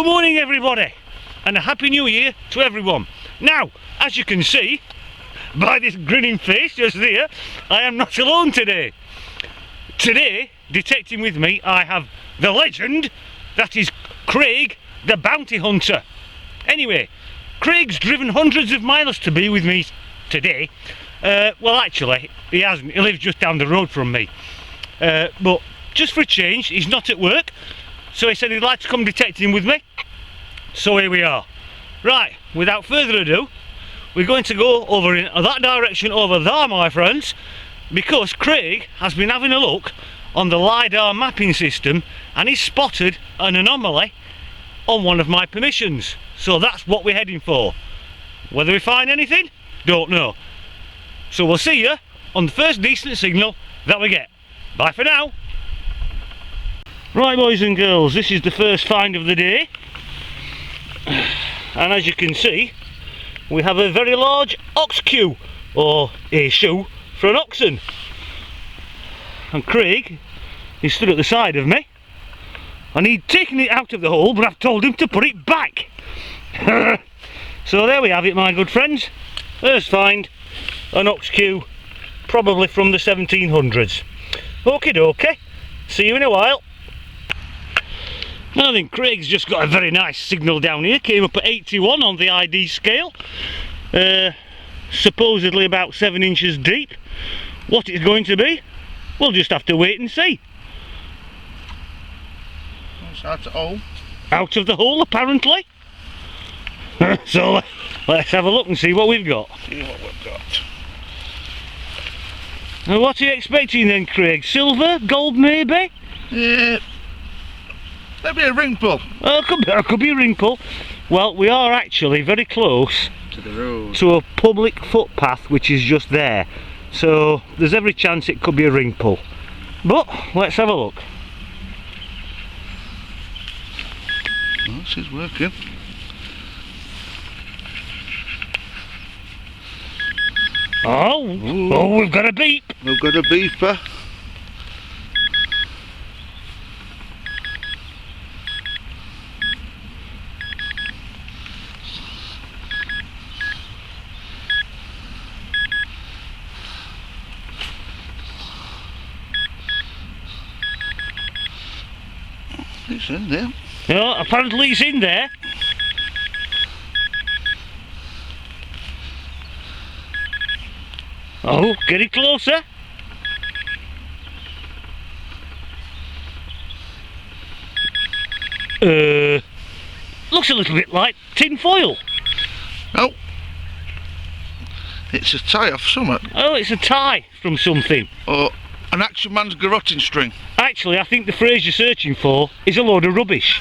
Good morning everybody, and a happy new year to everyone. Now, as you can see by this grinning face just there, I am not alone today. Today, detecting with me, I have the legend that is Craig the bounty hunter. Anyway, Craig's driven hundreds of miles to be with me today. Well, actually, he hasn't. He lives just down the road from me. But just for a change, he's not at work, so he said he'd like to come detecting with me. So here we are. Right, without further ado, we're going to go over in that direction over there, my friends, because Craig has been having a look on the LiDAR mapping system and he's spotted an anomaly on one of my permissions. So that's what we're heading for. Whether we find anything, don't know. So we'll see you on the first decent signal that we get. Bye for now. Right, boys and girls, this is the first find of the day. And as you can see, we have a very large ox queue, or a shoe for an oxen. And Craig, he stood at the side of me, and he'd taken it out of the hole, but I've told him to put it back. So there we have it, my good friends. First find, an ox queue, probably from the 1700s. Okie dokie, see you in a while. I think Craig's just got a very nice signal down here. Came up at 81 on the ID scale, supposedly about 7 inches deep. What it's going to be, we'll just have to wait and see. It's out of the hole. Out of the hole, apparently. So let's have a look and see what we've got. See what we've got. Now, what are you expecting then, Craig? Silver? Gold maybe? Yeah. Maybe a ring pull. Could be a ring pull. Well, we are actually very close To the road. to a public footpath which is just there. So there's every chance it could be a ring pull. But let's have a look. Oh, this is working. Oh, we've got a beep. We've got a beeper. It's in there. Yeah, apparently it's in there. Oh, get it closer. Looks a little bit like tin foil. Oh. It's a tie off something. Oh, it's a tie from something. Or an action man's garroting string. Actually, I think the phrase you're searching for is a load of rubbish.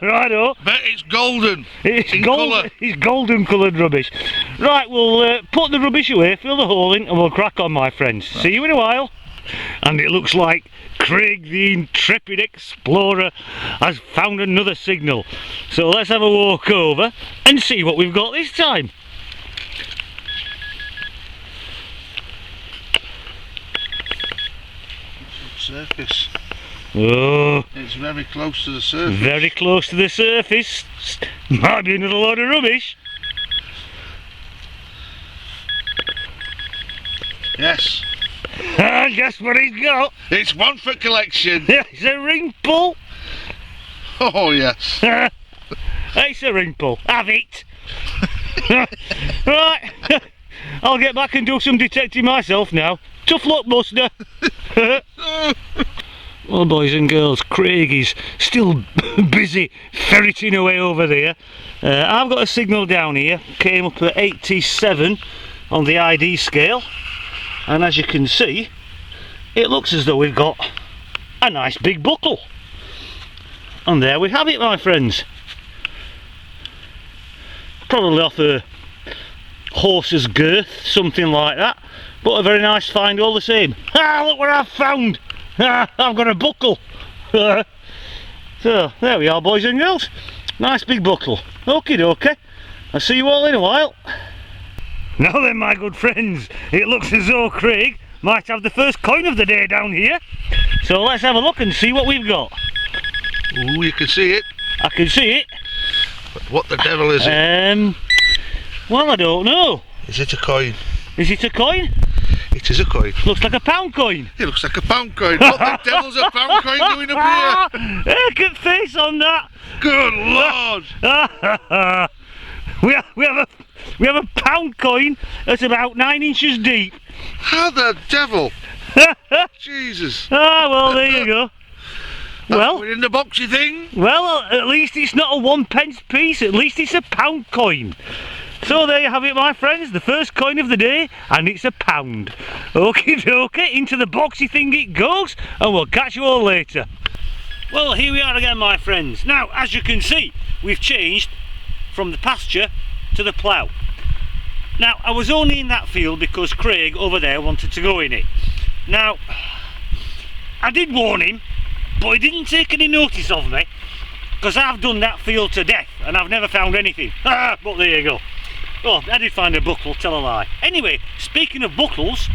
Righto. Bet it's golden. It's in gold. colour. It's golden coloured rubbish. Right, we'll put the rubbish away, fill the hole in, and we'll crack on, my friends. Right. See you in a while. And it looks like Craig the intrepid explorer has found another signal. So let's have a walk over and see what we've got this time. Surface. Oh, It's very close to the surface. very close to the surface. Might be another load of rubbish. Yes. And guess what he's got? It's one for collection. It's a ring pull. Oh yes. It's a ring pull. Have it. Right. I'll get back and do some detecting myself now. Tough luck, Buster. Well, boys and girls, Craig is still busy ferreting away over there. I've got a signal down here. Came up at 87 on the ID scale. And as you can see, it looks as though we've got a nice big buckle. And there we have it, my friends. Probably off a horse's girth, something like that. But a very nice find all the same. Ah, look what I've found! Ah, I've got a buckle. So, there we are, boys and girls. Nice big buckle. Okie dokie. I'll see you all in a while. Now then, my good friends, it looks as though Craig might have the first coin of the day down here. So let's have a look and see what we've got. Ooh, you can see it. I can see it. But what the devil is it? Well, I don't know. Is it a coin? Is it a coin? It is a coin. Looks like a pound coin. It looks like a pound coin. What the devil's a pound coin doing up here? Look at face on that. Good Lord! we have a pound coin that's about 9 inches deep. How the devil? Jesus. Ah, well, there you go. Well, we're in the boxy thing. Well, at least it's not a 1p piece. At least it's a pound coin. So there you have it, my friends, the first coin of the day, and it's a pound. Okie dokie, into the boxy thing it goes, and we'll catch you all later. Well, here we are again, my friends. Now, as you can see, we've changed from the pasture to the plough. Now, I was only in that field because Craig over there wanted to go in it. Now, I did warn him, but he didn't take any notice of me, because I've done that field to death, and I've never found anything. But there you go. Oh, I did find a buckle, tell a lie. Anyway, speaking of buckles,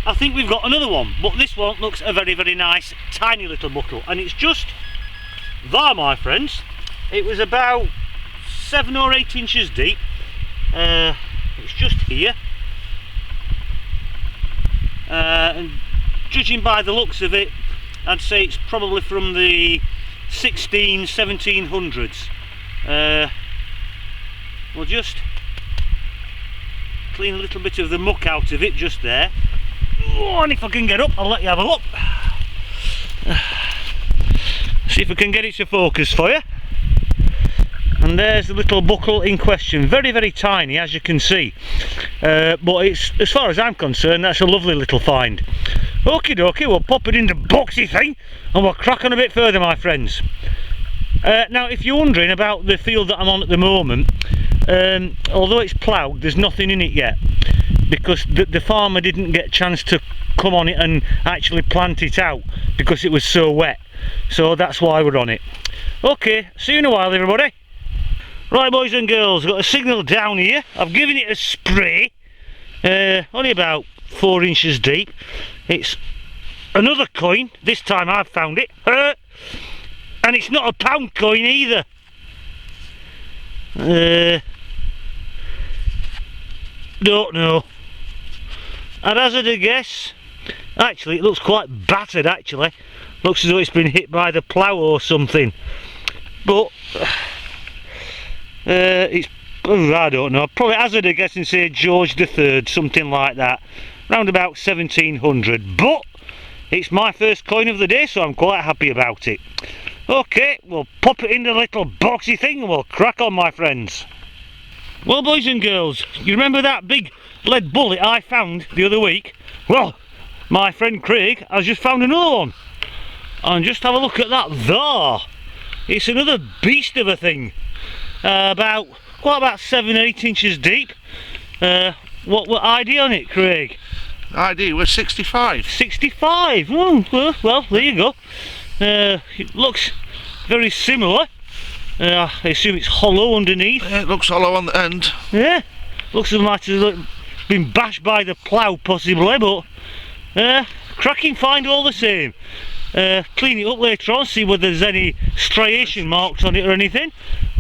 I think we've got another one, but this one looks a very, very nice, tiny little buckle, and it's just there, my friends. It was about 7 or 8 inches deep. It's just here. And judging by the looks of it, I'd say it's probably from the 1700s. We'll just clean a little bit of the muck out of it just there. Oh, and if I can get up, I'll let you have a look. See if I can get it to focus for you. And there's the little buckle in question. Very, very tiny, as you can see. But it's, as far as I'm concerned, that's a lovely little find. Okie dokie, we'll pop it in the boxy thing and we'll crack on a bit further, my friends. Now, if you're wondering about the field that I'm on at the moment, although it's ploughed, there's nothing in it yet, because the farmer didn't get a chance to come on it and actually plant it out because it was so wet. So that's why we're on it. Okay, see you in a while, everybody. Right, boys and girls, got a signal down here. I've given it a spray, only about 4 inches deep. It's another coin. This time I've found it. And it's not a pound coin either. Don't know. I'd hazard a guess. Actually, it looks quite battered, actually. Looks as though it's been hit by the plough or something. But it's, I don't know. I'd probably hazard a guess and say George III, something like that. Round about 1700. But it's my first coin of the day, so I'm quite happy about it. Okay, we'll pop it in the little boxy thing and we'll crack on, my friends. Well, boys and girls, you remember that big lead bullet I found the other week? Well, my friend Craig has just found another one. And just have a look at that there. It's another beast of a thing. About 7 or 8 inches deep. What ID on it, Craig? ID was 65. 65? Oh, well, there you go. It looks very similar. I assume it's hollow underneath. It looks hollow on the end. Yeah, looks as much as it's been bashed by the plough possibly, but cracking find all the same. Clean it up later on, see whether there's any striation marks on it or anything.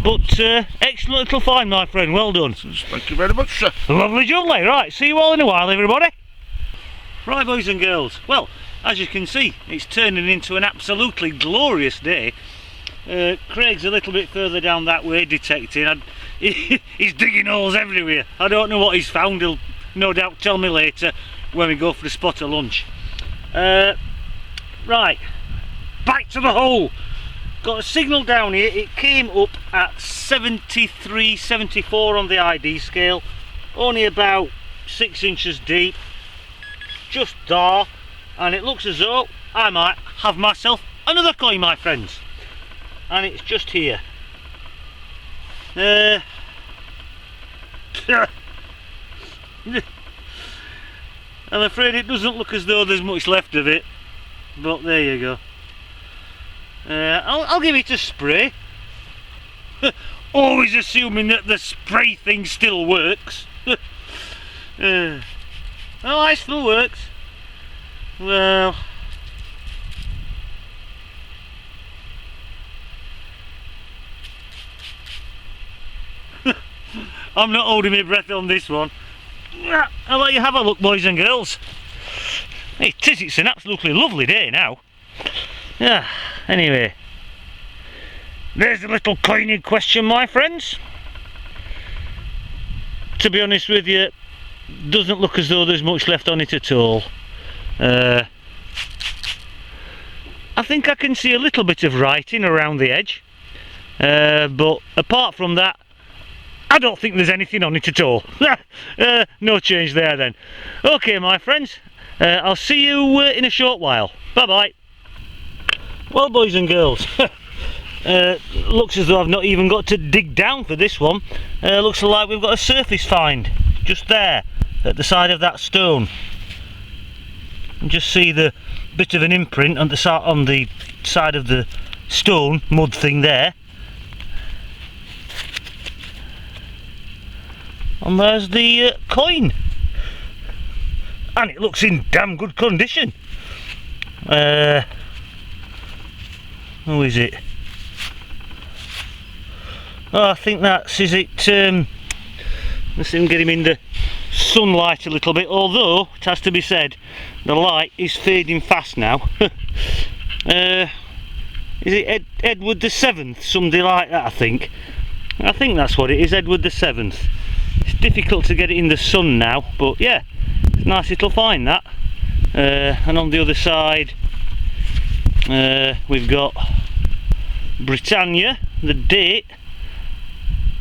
But excellent little find, my friend, well done. Thank you very much, sir. Lovely jubbly. Right, see you all in a while, everybody. Right, boys and girls, well, as you can see, it's turning into an absolutely glorious day. Craig's a little bit further down that way detecting. He's digging holes everywhere. I don't know what he's found. He'll no doubt tell me later when we go for the spot of lunch. Right, back to the hole. Got a signal down here. It came up at 73, 74 on the ID scale. Only about 6 inches deep. Just there. And it looks as though I might have myself another coin, my friends. And it's just here. I'm afraid it doesn't look as though there's much left of it, but there you go. I'll give it a spray. Always assuming that the spray thing still works. Oh, it still works. Well, I'm not holding my breath on this one. I'll let you have a look, boys and girls. It's an absolutely lovely day now. Yeah, anyway. There's the little coin in question, my friends. To be honest with you, doesn't look as though there's much left on it at all. I think I can see a little bit of writing around the edge, but apart from that, I don't think there's anything on it at all. No change there then. Okay, my friends, I'll see you in a short while. Bye bye. Well, boys and girls, looks as though I've not even got to dig down for this one. Looks like we've got a surface find just there at the side of that stone. You just see the bit of an imprint on the side of the stone mud thing there. And there's the coin, and it looks in damn good condition. Who is it? Oh, I think that's, is it, let's see if we can get him in the sunlight a little bit, although it has to be said the light is fading fast now. Is it Edward the 7th, something like that? I think that's what it is, Edward the 7th. It's difficult to get it in the sun now, but yeah, it's a nice little find that. And on the other side we've got Britannia. The date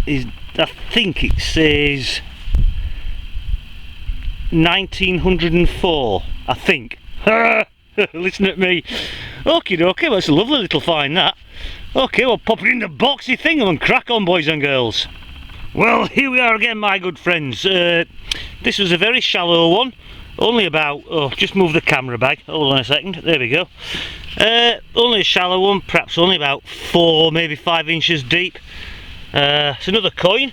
is, I think it says 1904, I think. Listen at me. Okie dokie, well, it's a lovely little find that. Okay, we'll pop it in the boxy thing and crack on, boys and girls. Well, here we are again, my good friends. This was a very shallow one, only about, oh, just move the camera back, hold on a second, there we go. Only a shallow one, perhaps only about 4, maybe 5 inches deep. It's another coin,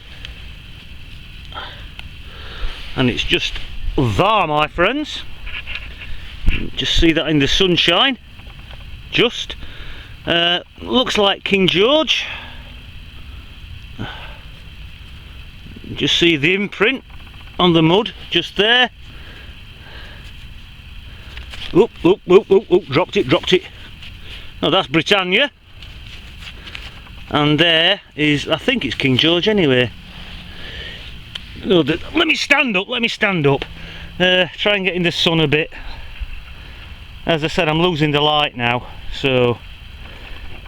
and it's just there, my friends. Just see that in the sunshine. Just looks like King George. Just see the imprint on the mud just there. Oop, oop, oop, oop, oop, dropped it. No, that's Britannia. And there is, I think it's King George anyway. No, let me stand up. Try and get in the sun a bit. As I said, I'm losing the light now, so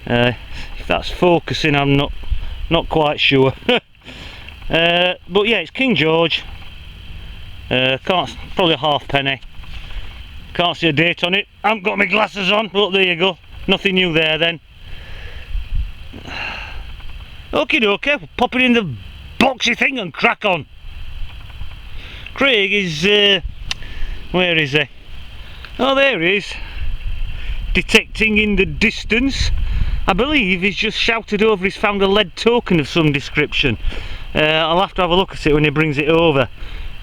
if that's focusing, I'm not quite sure. But yeah, it's King George. Probably a halfpenny. Can't see a date on it. I haven't got my glasses on, but there you go. Nothing new there then. Okie dokie, we'll pop it in the boxy thing and crack on. Craig is, where is he? Oh, there he is. Detecting in the distance. I believe he's just shouted over he's found a lead token of some description. I'll have to have a look at it when he brings it over.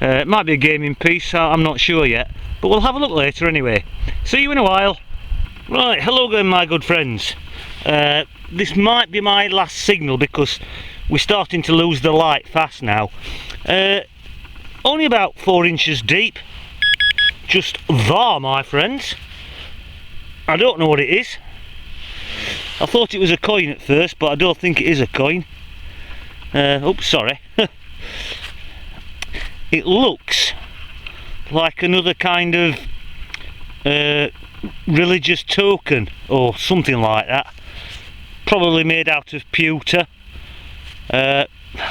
It might be a gaming piece, I'm not sure yet, but we'll have a look later anyway. See you in a while. Right, hello again, my good friends. This might be my last signal because we're starting to lose the light fast now. Only about 4 inches deep. Just there, my friends. I don't know what it is. I thought it was a coin at first, but I don't think it is a coin. Oops, sorry. It looks like another kind of religious token or something like that. Probably made out of pewter.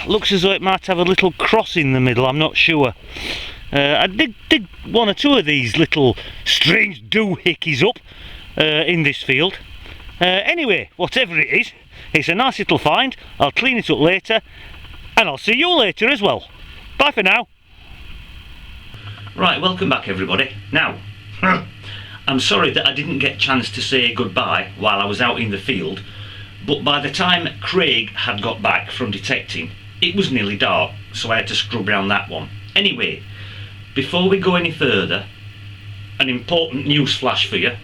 Looks as though it might have a little cross in the middle, I'm not sure. I did 1 or 2 of these little strange doohickeys up in this field. Anyway, whatever it is, it's a nice little find. I'll clean it up later, and I'll see you later as well. Bye for now. Right, welcome back everybody. Now, I'm sorry that I didn't get a chance to say goodbye while I was out in the field, but by the time Craig had got back from detecting, it was nearly dark, so I had to scrub around that one. Anyway, before we go any further, an important news flash for you.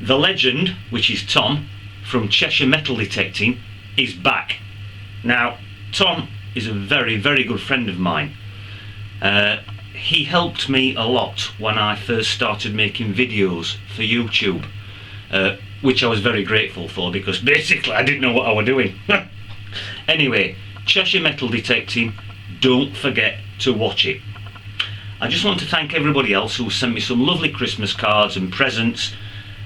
The legend, which is Tom from Cheshire Metal Detecting, is back. Now, Tom is a very, very good friend of mine. He helped me a lot when I first started making videos for YouTube, which I was very grateful for, because basically I didn't know what I was doing. Anyway, Cheshire Metal Detecting, don't forget to watch it. I just want to thank everybody else who sent me some lovely Christmas cards and presents,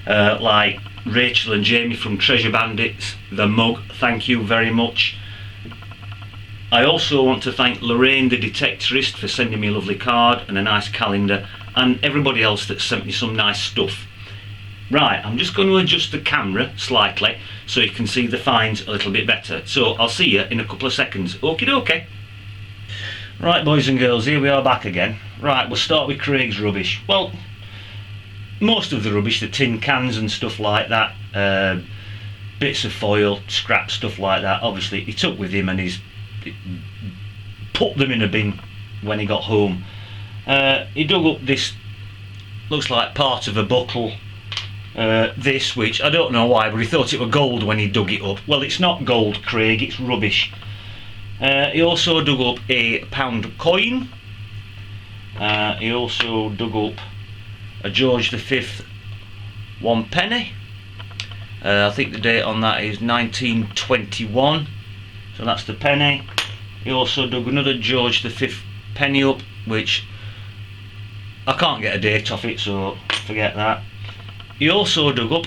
like Rachel and Jamie from Treasure Bandits, the mug, thank you very much. I also want to thank Lorraine the Detectorist for sending me a lovely card and a nice calendar, and everybody else that sent me some nice stuff. Right, I'm just going to adjust the camera slightly so you can see the finds a little bit better. So I'll see you in a couple of seconds. Okie dokie. Right, boys and girls, here we are back again. Right, we'll start with Craig's rubbish. Well, most of the rubbish, the tin cans and stuff like that, bits of foil, scrap, stuff like that, obviously he took with him and he's put them in a bin when he got home. He dug up this, looks like part of a buckle, this, which I don't know why, but he thought it were gold when he dug it up. Well, it's not gold, Craig, it's rubbish. He also dug up a £1 coin. He also dug up a George V 1 penny. I think the date on that is 1921, so that's the penny. He also dug another George V penny up, which I can't get a date off it, so forget that. He also dug up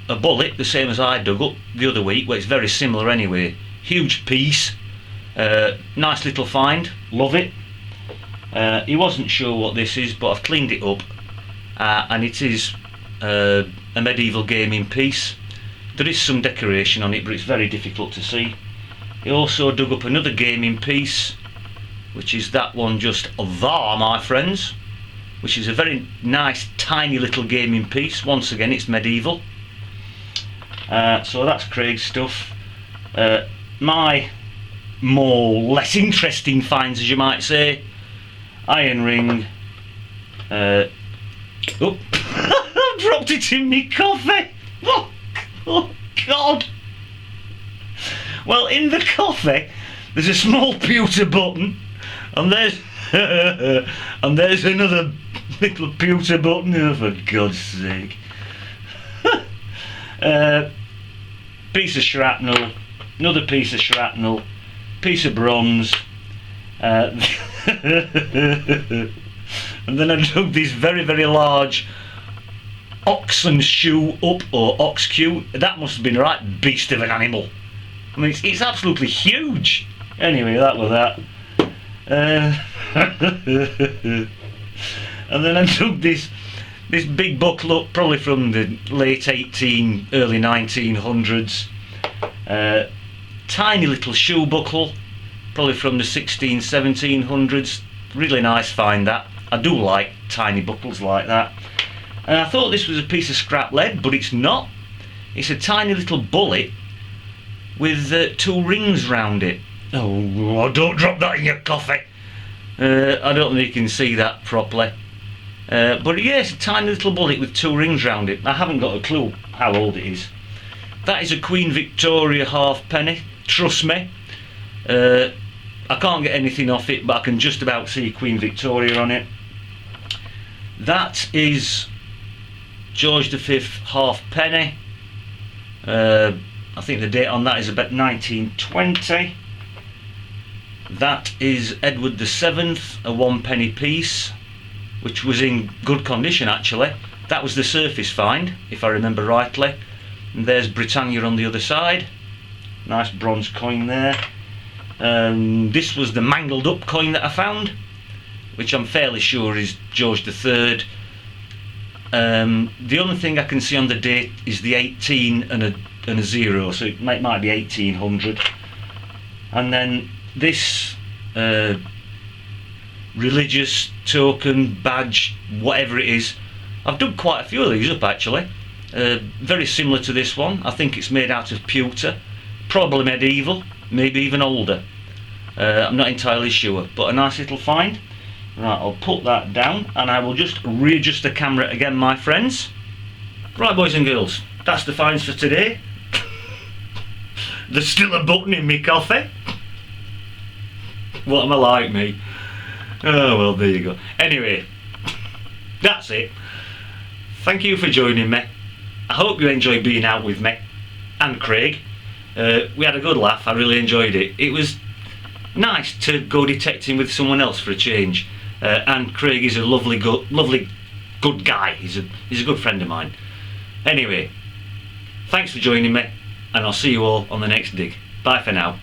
a bullet, the same as I dug up the other week, well, it's very similar anyway. Huge piece, nice little find, love it. He wasn't sure what this is, but I've cleaned it up, and it is a medieval gaming piece. There is some decoration on it, but it's very difficult to see. He also dug up another gaming piece, which is that one just there, my friends, which is a very nice tiny little gaming piece. Once again, it's medieval. So that's Craig's stuff. My less interesting finds, as you might say: iron ring. Oh, I dropped it in me coffee. Oh God. Well, in the coffee there's a small pewter button, and there's and there's another little pewter button. Oh, for God's sake. Piece of shrapnel, another piece of shrapnel, piece of bronze, and then I dug this very, very large oxen shoe up, or ox cue. That must have been a right beast of an animal. I mean, it's absolutely huge. Anyway, that was that. And then I dug this big buckle up, probably from the late early 1900s. Tiny little shoe buckle, probably from the 1700s. Really nice find that. I do like tiny buckles like that. And I thought this was a piece of scrap lead, but it's not. It's a tiny little bullet with 2 rings round it. Oh, don't drop that in your coffee. I don't think you can see that properly. But yeah, it's a tiny little bullet with 2 rings round it. I haven't got a clue how old it is. That is a Queen Victoria halfpenny, trust me. I can't get anything off it, but I can just about see Queen Victoria on it. That is George V halfpenny. I think the date on that is about 1920. That is Edward VII, a 1 penny piece, which was in good condition actually. That was the surface find, if I remember rightly. And there's Britannia on the other side. Nice bronze coin there. This was the mangled up coin that I found, which I'm fairly sure is George III. The only thing I can see on the date is the 18 and a 0, so it might be 1800. And then this religious token, badge, whatever it is, I've dug quite a few of these up actually. Very similar to this one. I think it's made out of pewter, probably medieval, maybe even older. I'm not entirely sure, but a nice little find. Right, I'll put that down and I will just readjust the camera again, my friends. Right, boys and girls, that's the finds for today. There's still a button in me coffee. What am I like, me? Oh well, there you go. Anyway, that's it. Thank you for joining me. I hope you enjoyed being out with me and Craig. We had a good laugh. I really enjoyed it. It was nice to go detecting with someone else for a change. And Craig is a lovely good guy. He's a good friend of mine. Anyway, thanks for joining me, and I'll see you all on the next dig. Bye for now.